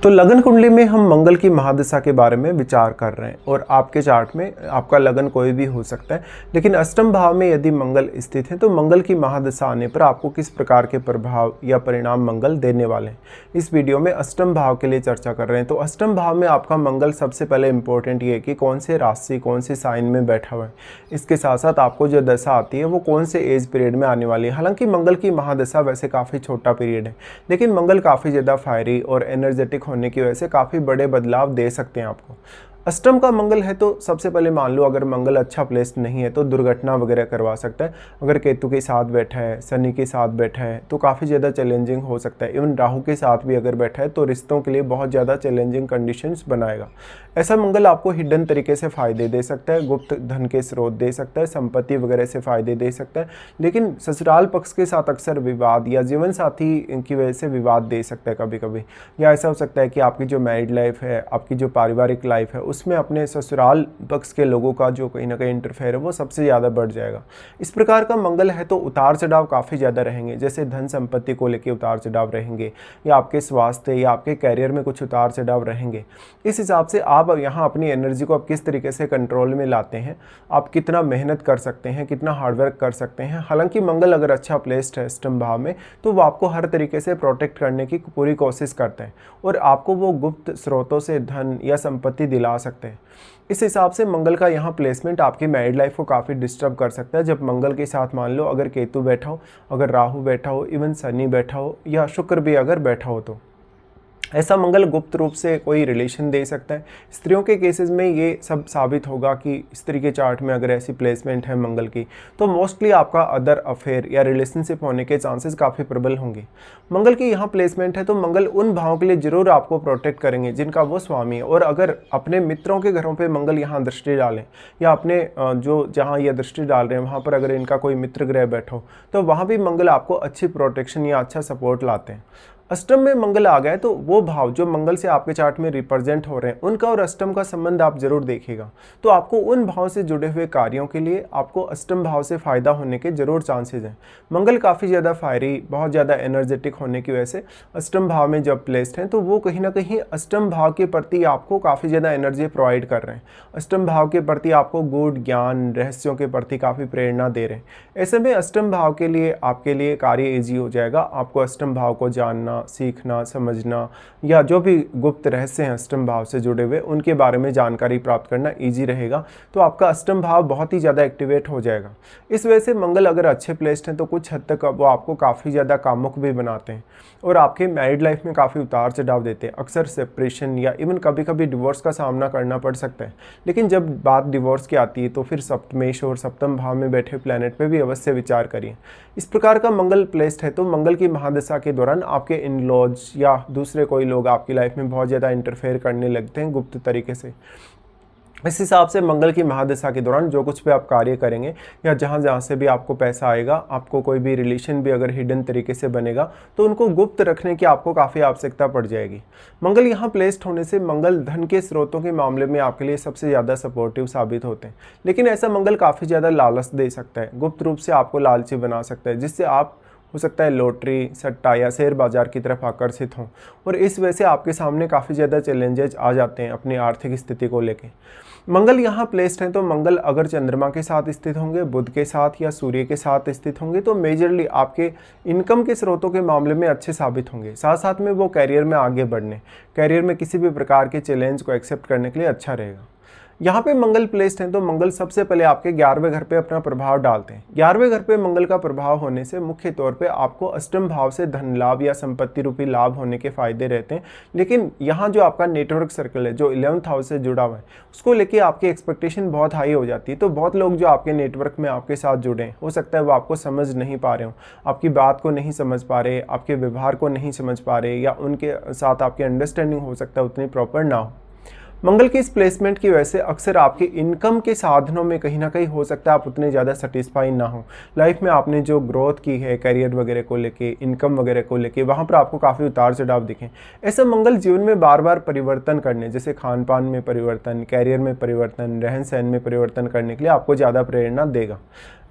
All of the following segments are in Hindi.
तो लगन कुंडली में हम मंगल की महादशा के बारे में विचार कर रहे हैं और आपके चार्ट में आपका लगन कोई भी हो सकता है, लेकिन अष्टम भाव में यदि मंगल स्थित है तो मंगल की महादशा आने पर आपको किस प्रकार के प्रभाव या परिणाम मंगल देने वाले हैं, इस वीडियो में अष्टम भाव के लिए चर्चा कर रहे हैं। तो अष्टम भाव में आपका मंगल सबसे पहले इंपॉर्टेंट ये है कि कौन से राशि कौन से साइन में बैठा हुआ है, इसके साथ साथ आपको जो दशा आती है वो कौन से एज पीरियड में आने वाली है। हालांकि मंगल की महादशा वैसे काफ़ी छोटा पीरियड है, लेकिन मंगल काफ़ी ज़्यादा फायरी और एनर्जेटिक होने की वजह से काफ़ी बड़े बदलाव दे सकते हैं आपको। अष्टम का मंगल है तो सबसे पहले मान लो अगर मंगल अच्छा प्लेस्ड नहीं है तो दुर्घटना वगैरह करवा सकता है। अगर केतु के साथ बैठा है, शनि के साथ बैठा है तो काफ़ी ज़्यादा चैलेंजिंग हो सकता है। इवन राहु के साथ भी अगर बैठा है तो रिश्तों के लिए बहुत ज़्यादा चैलेंजिंग कंडीशंस बनाएगा। ऐसा मंगल आपको हिडन तरीके से फ़ायदे दे सकता है, गुप्त धन के स्रोत दे सकता है, संपत्ति वगैरह से फ़ायदे दे सकता है, लेकिन ससुराल पक्ष के साथ अक्सर विवाद या जीवन साथी की वजह से विवाद दे सकता है कभी कभी। या ऐसा हो सकता है कि आपकी जो मैरिड लाइफ है, आपकी जो पारिवारिक लाइफ है, उसमें अपने ससुराल पक्ष के लोगों का जो कहीं ना कहीं इंटरफेयर है वो सबसे ज़्यादा बढ़ जाएगा। इस प्रकार का मंगल है तो उतार चढ़ाव काफ़ी ज़्यादा रहेंगे, जैसे धन संपत्ति को लेकर उतार चढ़ाव रहेंगे, या आपके स्वास्थ्य या आपके कैरियर में कुछ उतार चढ़ाव रहेंगे। इस हिसाब से आप यहाँ अपनी एनर्जी को आप किस तरीके से कंट्रोल में लाते हैं, आप कितना मेहनत कर सकते हैं, कितना हार्डवर्क कर सकते हैं। हालांकि मंगल अगर अच्छा प्लेस्ड है अष्टम भाव में तो वो आपको हर तरीके से प्रोटेक्ट करने की पूरी कोशिश करते हैं और आपको वो गुप्त स्रोतों से धन या संपत्ति दिला सकते हैं। इस हिसाब से मंगल का यहाँ प्लेसमेंट आपकी मैरिड लाइफ को काफ़ी डिस्टर्ब कर सकता है। जब मंगल के साथ मान लो अगर केतु बैठा हो, अगर राहु बैठा हो, इवन शनि बैठा हो या शुक्र भी अगर बैठा हो तो ऐसा मंगल गुप्त रूप से कोई रिलेशन दे सकता है। स्त्रियों के केसेस में ये सब साबित होगा कि स्त्री के चार्ट में अगर ऐसी प्लेसमेंट है मंगल की तो मोस्टली आपका अदर अफेयर या रिलेशनशिप होने के चांसेस काफ़ी प्रबल होंगे। मंगल की यहाँ प्लेसमेंट है तो मंगल उन भावों के लिए जरूर आपको प्रोटेक्ट करेंगे जिनका वो स्वामी है। और अगर अपने मित्रों के घरों पर मंगल यहाँ दृष्टि डालें या अपने जो जहाँ ये दृष्टि डाल रहे हैं वहाँ पर अगर इनका कोई मित्र ग्रह बैठा हो तो वहाँ भी मंगल आपको अच्छी प्रोटेक्शन या अच्छा सपोर्ट लाते हैं। अष्टम में मंगल आ गए तो वो भाव जो मंगल से आपके चार्ट में रिप्रेजेंट हो रहे हैं उनका और अष्टम का संबंध आप जरूर देखिएगा। तो आपको उन भाव से जुड़े हुए कार्यों के लिए आपको अष्टम भाव से फायदा होने के जरूर चांसेस हैं। मंगल काफ़ी ज़्यादा फायरी, बहुत ज़्यादा एनर्जेटिक होने की वजह से अष्टम भाव में जब प्लेस्ड हैं तो वो कहीं ना कहीं अष्टम भाव के प्रति आपको काफ़ी ज़्यादा एनर्जी प्रोवाइड कर रहे हैं। अष्टम भाव के प्रति आपको गूढ़ ज्ञान, रहस्यों के प्रति काफ़ी प्रेरणा दे रहे हैं। ऐसे में अष्टम भाव के लिए आपके लिए कार्य ईजी हो जाएगा। आपको अष्टम भाव को जानना, सीखना, समझना या जो भी गुप्त रहस्य हैं अष्टम भाव से जुड़े हुए उनके बारे में जानकारी प्राप्त करना इजी रहेगा। तो आपका अष्टम भाव बहुत ही ज़्यादा एक्टिवेट हो जाएगा। इस वजह से मंगल अगर अच्छे प्लेस्ड हैं तो कुछ हद तक वो आपको काफ़ी ज़्यादा कामुक भी बनाते हैं और आपके मैरिड लाइफ में काफ़ी उतार चढ़ाव देते हैं। अक्सर सेपरेशन या इवन कभी कभी डिवोर्स का सामना करना पड़ सकता है। लेकिन जब बात डिवोर्स की आती है तो फिर सप्तमेश और सप्तम भाव में बैठे प्लैनेट पे भी अवश्य विचार करिए। इस प्रकार का मंगल प्लेस्ड है तो मंगल की महादशा के दौरान आपके इन लॉज या दूसरे कोई लोग आपकी लाइफ में बहुत ज़्यादा इंटरफेयर करने लगते हैं गुप्त तरीके से। इस हिसाब से मंगल की महादशा के दौरान जो कुछ भी आप कार्य करेंगे या जहाँ जहाँ से भी आपको पैसा आएगा, आपको कोई भी रिलेशन भी अगर हिडन तरीके से बनेगा तो उनको गुप्त रखने की आपको काफ़ी आवश्यकता पड़ जाएगी। मंगल यहाँ प्लेस्ड होने से मंगल धन के स्रोतों के मामले में आपके लिए सबसे ज़्यादा सपोर्टिव साबित होते हैं। लेकिन ऐसा मंगल काफ़ी ज़्यादा लालच दे सकता है, गुप्त रूप से आपको लालची बना सकता है, जिससे आप हो सकता है लॉटरी, सट्टा या शेयर बाजार की तरफ आकर्षित हों और इस वजह से आपके सामने काफ़ी ज़्यादा चैलेंजेस आ जाते हैं अपनी आर्थिक स्थिति को लेके। मंगल यहाँ प्लेस्ड हैं तो मंगल अगर चंद्रमा के साथ स्थित होंगे, बुध के साथ या सूर्य के साथ स्थित होंगे तो मेजरली आपके इनकम के स्रोतों के मामले में अच्छे साबित होंगे। साथ साथ में वो कैरियर में आगे बढ़ने, कैरियर में किसी भी प्रकार के चैलेंज को एक्सेप्ट करने के लिए अच्छा रहेगा। यहाँ पे मंगल प्लेस्ड हैं तो मंगल सबसे पहले आपके 11वें घर पे अपना प्रभाव डालते हैं। 11वें घर पे मंगल का प्रभाव होने से मुख्य तौर पे आपको अष्टम भाव से धन लाभ या संपत्ति रूपी लाभ होने के फायदे रहते हैं। लेकिन यहाँ जो आपका नेटवर्क सर्कल है जो 11th हाउस से जुड़ा हुआ है उसको लेके आपकी एक्सपेक्टेशन बहुत हाई हो जाती है। तो बहुत लोग जो आपके नेटवर्क में आपके साथ जुड़े हैं हो सकता है वो आपको समझ नहीं पा रहे हो, आपकी बात को नहीं समझ पा रहे, आपके व्यवहार को नहीं समझ पा रहे या उनके साथ आपकी अंडरस्टैंडिंग हो सकता है उतनी प्रॉपर ना हो। मंगल की इस प्लेसमेंट की वजह से अक्सर आपके इनकम के साधनों में कहीं ना कहीं हो सकता है आप उतने ज़्यादा सेटिस्फाई ना हो। लाइफ में आपने जो ग्रोथ की है कैरियर वगैरह को लेके, इनकम वगैरह को लेके, वहाँ पर आपको काफ़ी उतार चढ़ाव दिखें। ऐसा मंगल जीवन में बार बार परिवर्तन करने, जैसे खान पान में परिवर्तन, कैरियर में परिवर्तन, रहन सहन में परिवर्तन करने के लिए आपको ज़्यादा प्रेरणा देगा।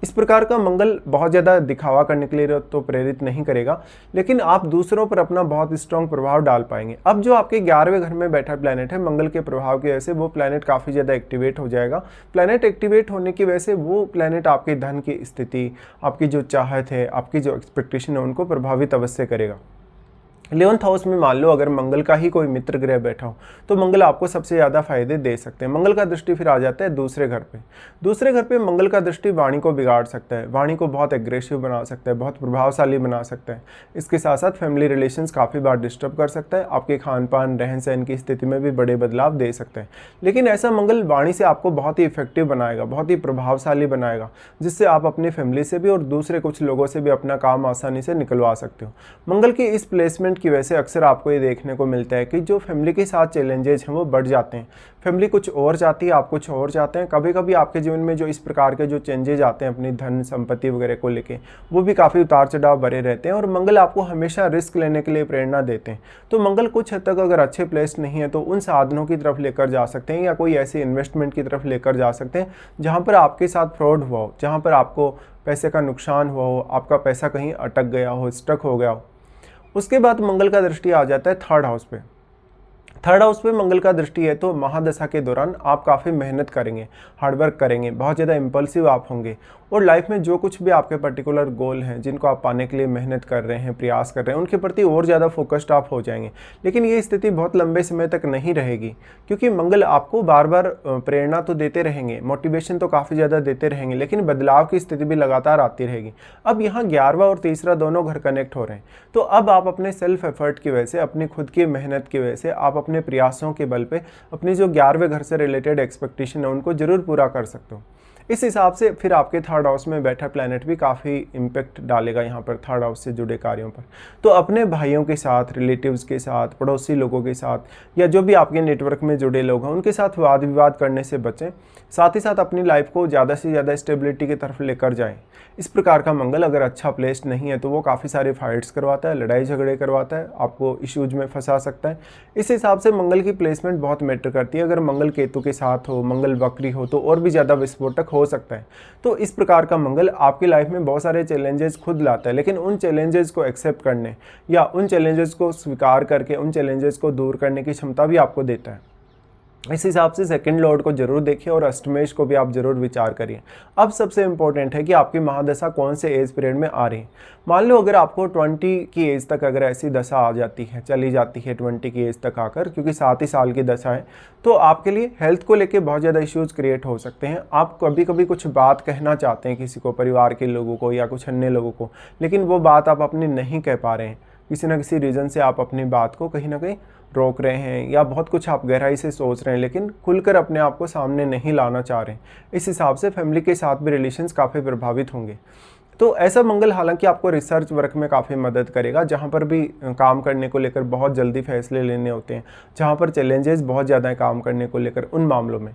इस प्रकार का मंगल बहुत ज़्यादा दिखावा करने के लिए तो प्रेरित नहीं करेगा, लेकिन आप दूसरों पर अपना बहुत स्ट्रॉन्ग प्रभाव डाल पाएंगे। अब जो आपके 11वें घर में बैठा प्लैनेट है, मंगल के प्रभाव की वजह से वो प्लैनेट काफ़ी ज़्यादा एक्टिवेट हो जाएगा। प्लैनेट एक्टिवेट होने की वजह से वो प्लैनेट आपके धन की स्थिति, आपकी जो चाहत है, आपकी जो एक्सपेक्टेशन है, उनको प्रभावित अवश्य करेगा। 11th हाउस में मान लो अगर मंगल का ही कोई मित्र ग्रह बैठा हो तो मंगल आपको सबसे ज़्यादा फायदे दे सकते हैं। मंगल का दृष्टि फिर आ जाता है दूसरे घर पे। दूसरे घर पे मंगल का दृष्टि वाणी को बिगाड़ सकता है, वाणी को बहुत एग्रेसिव बना सकता है, बहुत प्रभावशाली बना सकता है। इसके साथ साथ फैमिली रिलेशंस काफ़ी बार डिस्टर्ब कर सकता है, आपके खान पान रहन सहन की स्थिति में भी बड़े बदलाव दे सकता है। लेकिन ऐसा मंगल वाणी से आपको बहुत ही इफेक्टिव बनाएगा, बहुत ही प्रभावशाली बनाएगा, जिससे आप अपनी फैमिली से भी और दूसरे कुछ लोगों से भी अपना काम आसानी से निकलवा सकते हो। मंगल की इस प्लेसमेंट की वजह से अक्सर आपको ये देखने को मिलता है कि जो फैमिली के साथ चैलेंजेस हैं वो बढ़ जाते हैं। फैमिली कुछ और चाहती है, आप कुछ और चाहते हैं। कभी कभी आपके जीवन में जो इस प्रकार के जो चेंजेज आते हैं अपनी धन संपत्ति वगैरह को लेके, वो भी काफ़ी उतार चढ़ाव भरे रहते हैं और मंगल आपको हमेशा रिस्क लेने के लिए प्रेरणा देते हैं। तो मंगल कुछ हद तक अगर अच्छे प्लेस नहीं है तो उन साधनों की तरफ लेकर जा सकते हैं या कोई ऐसी इन्वेस्टमेंट की तरफ लेकर जा सकते हैं जहाँ पर आपके साथ फ्रॉड हुआ हो, जहाँ पर आपको पैसे का नुकसान हुआ हो, आपका पैसा कहीं अटक गया हो, स्टक हो गया हो। उसके बाद मंगल का दृष्टि आ जाता है 3rd हाउस पे। 3rd हाउस पे मंगल का दृष्टि है तो महादशा के दौरान आप काफ़ी मेहनत करेंगे, हार्डवर्क करेंगे, बहुत ज़्यादा इम्पल्सिव आप होंगे और लाइफ में जो कुछ भी आपके पर्टिकुलर गोल हैं जिनको आप पाने के लिए मेहनत कर रहे हैं, प्रयास कर रहे हैं, उनके प्रति और ज़्यादा फोकस्ड आप हो जाएंगे। लेकिन ये स्थिति बहुत लंबे समय तक नहीं रहेगी, क्योंकि मंगल आपको बार बार प्रेरणा तो देते रहेंगे, मोटिवेशन तो काफ़ी ज़्यादा देते रहेंगे, लेकिन बदलाव की स्थिति भी लगातार आती रहेगी। अब यहाँ 11वां और तीसरा दोनों घर कनेक्ट हो रहे हैं, तो अब आप अपने सेल्फ एफर्ट की वजह से, अपनी खुद की मेहनत की वजह से, आप अपने प्रयासों के बल पे अपनी जो 11वें घर से रिलेटेड एक्सपेक्टेशन है उनको जरूर पूरा कर सकते हो। इस हिसाब से फिर आपके 3rd हाउस में बैठा प्लैनेट भी काफ़ी इम्पैक्ट डालेगा यहाँ पर 3rd हाउस से जुड़े कार्यों पर। तो अपने भाइयों के साथ, रिलेटिव्स के साथ, पड़ोसी लोगों के साथ या जो भी आपके नेटवर्क में जुड़े लोग हैं उनके साथ वाद विवाद करने से बचें। साथ ही साथ अपनी लाइफ को ज़्यादा से ज़्यादा स्टेबिलिटी की तरफ लेकर जाएं। इस प्रकार का मंगल अगर अच्छा प्लेस्ड नहीं है तो वो काफ़ी सारे फाइट्स करवाता है, लड़ाई झगड़े करवाता है, आपको इश्यूज में फंसा सकता है। इस हिसाब से मंगल की प्लेसमेंट बहुत मैटर करती है। अगर मंगल केतु के साथ हो, मंगल वक्री हो तो और भी ज़्यादा विस्फोटक हो सकता है। तो इस प्रकार का मंगल आपकी लाइफ में बहुत सारे चैलेंजेस खुद लाता है, लेकिन उन चैलेंजेस को एक्सेप्ट करने या उन चैलेंजेस को स्वीकार करके उन चैलेंजेस को दूर करने की क्षमता भी आपको देता है। इस हिसाब से 2nd लॉर्ड को जरूर देखिए और अष्टमेश को भी आप जरूर विचार करिए। अब सबसे इंपॉर्टेंट है कि आपकी महादशा कौन से एज पीरियड में आ रही है। मान लो अगर आपको 20 की एज तक अगर ऐसी दशा आ जाती है, चली जाती है 20 की एज तक आकर, क्योंकि 7 ही साल की दशा है, तो आपके लिए हेल्थ को लेके बहुत ज़्यादा इश्यूज क्रिएट हो सकते हैं। आप कभी कभी कुछ बात कहना चाहते हैं किसी को, परिवार के लोगों को या कुछ अन्य लोगों को, लेकिन वो बात आप अपनी नहीं कह पा रहे हैं। किसी न किसी रीज़न से आप अपनी बात को कहीं ना कहीं रोक रहे हैं या बहुत कुछ आप गहराई से सोच रहे हैं, लेकिन खुलकर अपने आप को सामने नहीं लाना चाह रहे हैं। इस हिसाब से फैमिली के साथ भी रिलेशंस काफ़ी प्रभावित होंगे। तो ऐसा मंगल हालांकि आपको रिसर्च वर्क में काफ़ी मदद करेगा, जहाँ पर भी काम करने को लेकर बहुत जल्दी फैसले लेने होते हैं, जहाँ पर चैलेंजेस बहुत ज़्यादा है काम करने को लेकर, उन मामलों में।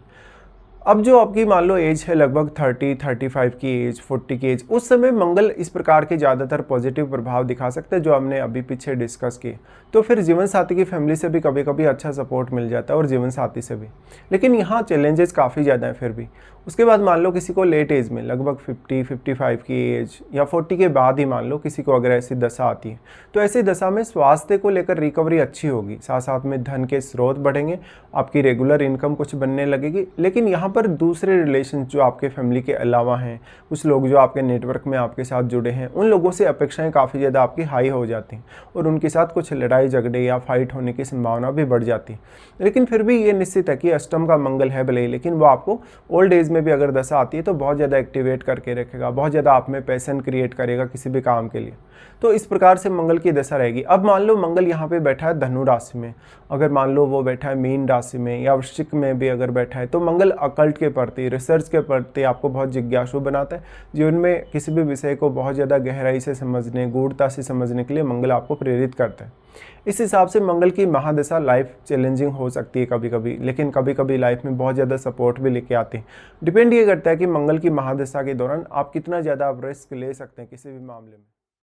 अब जो आपकी मान लो एज है लगभग 30, 35 की एज, 40 की एज, उस समय मंगल इस प्रकार के ज़्यादातर पॉजिटिव प्रभाव दिखा सकता है जो हमने अभी पीछे डिस्कस किए। तो फिर जीवन साथी की फैमिली से भी कभी कभी अच्छा सपोर्ट मिल जाता है और जीवन साथी से भी, लेकिन यहाँ चैलेंजेस काफ़ी ज़्यादा हैं फिर भी। उसके बाद मान लो किसी को लेट एज में लगभग 50, 55 की एज या 40 के बाद ही मान लो किसी को अगर ऐसी दशा आती है, तो ऐसी दशा में स्वास्थ्य को लेकर रिकवरी अच्छी होगी, साथ साथ में धन के स्रोत बढ़ेंगे, आपकी रेगुलर इनकम कुछ बनने लगेगी। लेकिन यहाँ पर दूसरे रिलेशन जो आपके फैमिली के अलावा हैं, कुछ लोग जो आपके नेटवर्क में आपके साथ जुड़े हैं, उन लोगों से अपेक्षाएं काफ़ी ज़्यादा आपकी हाई हो जाती हैं और उनके साथ कुछ लड़ाई झगड़े या फाइट होने की संभावना भी बढ़ जाती है। लेकिन फिर भी ये निश्चित है कि अष्टम का मंगल है भले ही, लेकिन वो आपको ओल्ड एज में भी अगर दशा आती है तो बहुत ज़्यादा एक्टिवेट करके रखेगा, बहुत ज़्यादा आप में पैशन क्रिएट करेगा किसी भी काम के लिए। तो इस प्रकार से मंगल की दशा रहेगी। अब मान लो मंगल यहाँ पे बैठा है धनु राशि में, अगर मान लो वो बैठा है मीन राशि में या वृश्चिक में भी अगर बैठा है, तो मंगल अकल्ट के प्रति, रिसर्च के प्रति आपको बहुत जिज्ञासु बनाता है। जीवन में किसी भी विषय को बहुत ज़्यादा गहराई से समझने, गूढ़ता से समझने के लिए मंगल आपको प्रेरित करता है। इस हिसाब से मंगल की महादशा लाइफ चैलेंजिंग हो सकती है कभी कभी, लेकिन कभी कभी लाइफ में बहुत ज़्यादा सपोर्ट भी लेके आती है। डिपेंड ये करता है कि मंगल की महादशा के दौरान आप कितना ज़्यादा रिस्क ले सकते हैं किसी भी मामले में।